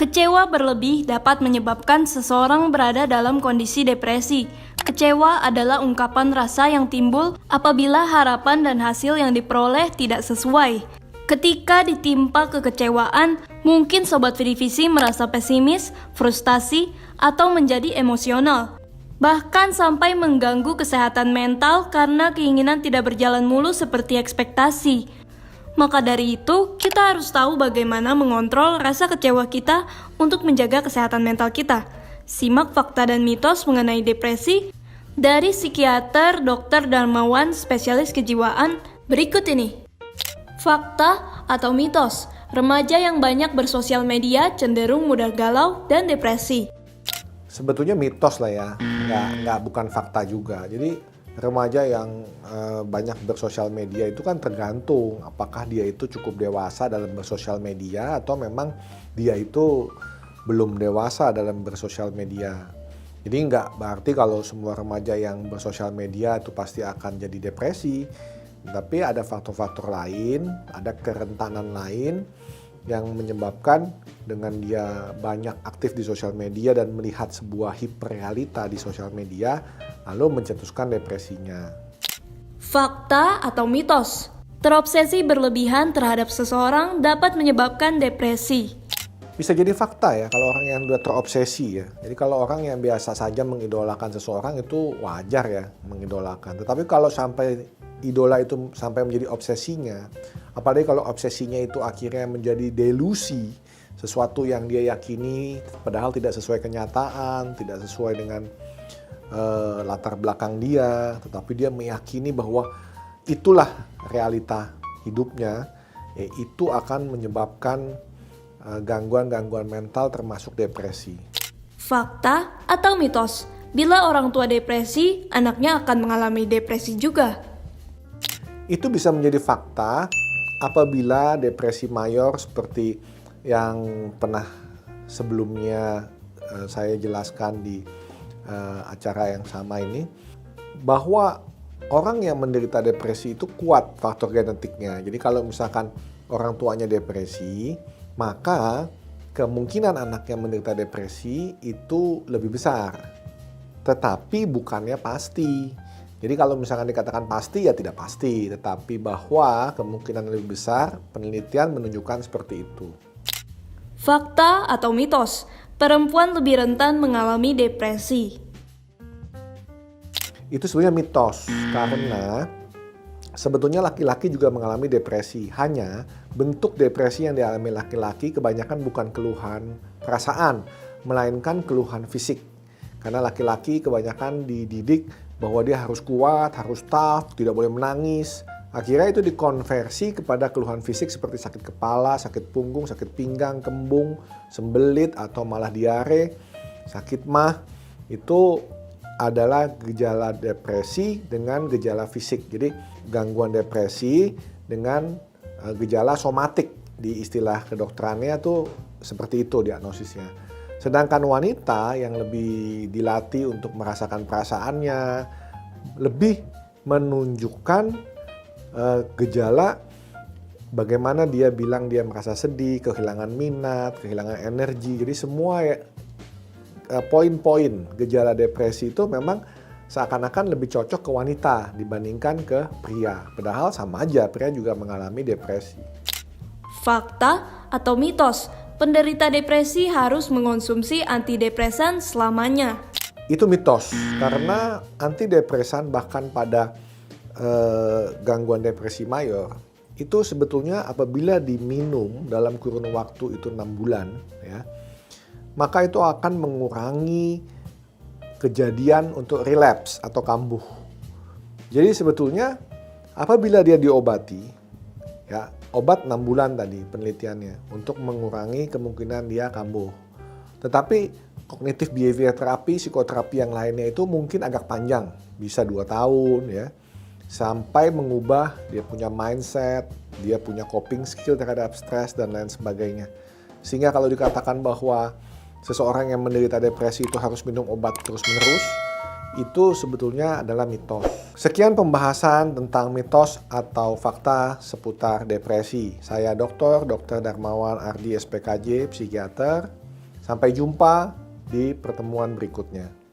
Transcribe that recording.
Kecewa berlebih dapat menyebabkan seseorang berada dalam kondisi depresi. Kecewa adalah ungkapan rasa yang timbul apabila harapan dan hasil yang diperoleh tidak sesuai. Ketika ditimpa kekecewaan, mungkin Sobat Vidivisi merasa pesimis, frustasi, atau menjadi emosional. Bahkan sampai mengganggu kesehatan mental karena keinginan tidak berjalan mulus seperti ekspektasi. Maka dari itu, kita harus tahu bagaimana mengontrol rasa kecewa kita untuk menjaga kesehatan mental kita. Simak fakta dan mitos mengenai depresi dari psikiater Dr. Darmawan, spesialis kejiwaan, berikut ini. Fakta atau mitos, remaja yang banyak bersosial media cenderung mudah galau dan depresi. Sebetulnya mitos lah ya, bukan fakta juga. Jadi remaja yang banyak bersosial media itu kan tergantung apakah dia itu cukup dewasa dalam bersosial media atau memang dia itu belum dewasa dalam bersosial media. Jadi nggak berarti kalau semua remaja yang bersosial media itu pasti akan jadi depresi. Tapi ada faktor-faktor lain, ada kerentanan lain yang menyebabkan dengan dia banyak aktif di sosial media dan melihat sebuah hiperrealita di sosial media, lalu mencetuskan depresinya. Fakta atau mitos, terobsesi berlebihan terhadap seseorang dapat menyebabkan depresi. Bisa jadi fakta ya kalau orang yang sudah terobsesi ya. Jadi kalau orang yang biasa saja mengidolakan seseorang itu wajar ya mengidolakan. Tetapi kalau sampai idola itu sampai menjadi obsesinya, apalagi kalau obsesinya itu akhirnya menjadi delusi, sesuatu yang dia yakini padahal tidak sesuai kenyataan, tidak sesuai dengan latar belakang dia, tetapi dia meyakini bahwa itulah realita hidupnya, itu akan menyebabkan gangguan-gangguan mental termasuk depresi. Fakta atau mitos, bila orang tua depresi, anaknya akan mengalami depresi juga. Itu bisa menjadi fakta apabila depresi mayor seperti yang pernah sebelumnya saya jelaskan di acara yang sama ini, bahwa orang yang menderita depresi itu kuat faktor genetiknya. Jadi kalau misalkan orang tuanya depresi, maka kemungkinan anaknya menderita depresi itu lebih besar. Tetapi bukannya pasti. Jadi kalau misalkan dikatakan pasti ya tidak pasti, tetapi bahwa kemungkinan lebih besar, penelitian menunjukkan seperti itu. Fakta atau mitos, perempuan lebih rentan mengalami depresi. Itu sebenarnya mitos, karena sebetulnya laki-laki juga mengalami depresi. Hanya bentuk depresi yang dialami laki-laki kebanyakan bukan keluhan perasaan, melainkan keluhan fisik. Karena laki-laki kebanyakan dididik bahwa dia harus kuat, harus tough, tidak boleh menangis. Akhirnya itu dikonversi kepada keluhan fisik seperti sakit kepala, sakit punggung, sakit pinggang, kembung, sembelit, atau malah diare, sakit mah. Itu adalah gejala depresi dengan gejala fisik. Jadi gangguan depresi dengan gejala somatik. Di istilah kedokterannya tuh seperti itu diagnosisnya. Sedangkan wanita yang lebih dilatih untuk merasakan perasaannya, lebih menunjukkan gejala bagaimana dia bilang dia merasa sedih, kehilangan minat, kehilangan energi. Jadi semua poin-poin gejala depresi itu memang seakan-akan lebih cocok ke wanita dibandingkan ke pria. Padahal sama aja, pria juga mengalami depresi. Fakta atau mitos, penderita depresi harus mengonsumsi antidepresan selamanya. Itu mitos, karena antidepresan bahkan pada gangguan depresi mayor, itu sebetulnya apabila diminum dalam kurun waktu itu 6 bulan, ya, maka itu akan mengurangi kejadian untuk relapse atau kambuh. Jadi sebetulnya apabila dia diobati, ya, obat 6 bulan tadi penelitiannya untuk mengurangi kemungkinan dia kambuh. Tetapi kognitif behavior terapi, psikoterapi yang lainnya itu mungkin agak panjang, bisa 2 tahun ya, sampai mengubah dia punya mindset, dia punya coping skill terhadap stres dan lain sebagainya. Sehingga kalau dikatakan bahwa seseorang yang menderita depresi itu harus minum obat terus-menerus, itu sebetulnya adalah mitos. Sekian pembahasan tentang mitos atau fakta seputar depresi. Saya Dr. Darmawan Ardi, SPKJ, psikiater. Sampai jumpa di pertemuan berikutnya.